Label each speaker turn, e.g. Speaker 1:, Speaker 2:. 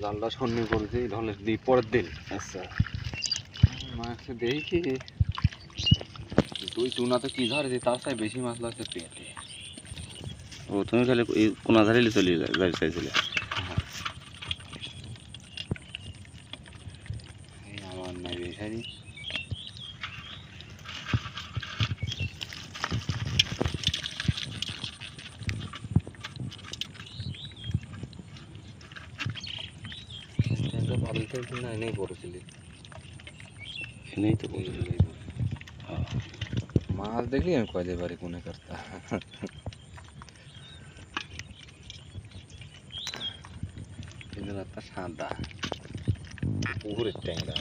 Speaker 1: জালটা সন্নি করেছি ঢলে দিই পরের দিন।
Speaker 2: আচ্ছা
Speaker 1: মাছ দেখি দুই টুনাতে কি ধরেছি তার চাই বেশি মাছ লাগছে পেটে।
Speaker 2: ও তুমি খালি এই কোনা ধারে চলে যাই চাইছিলে।
Speaker 1: এই আমার নাই বেশারি বাড়িতে কিনা এনেই পড়েছিলি
Speaker 2: এনেই তো
Speaker 1: মাছ দেখলি আমি কয়তে পারি কোনে করতা কিন্তু একটা সাদা পুকুরের ট্যাংরা।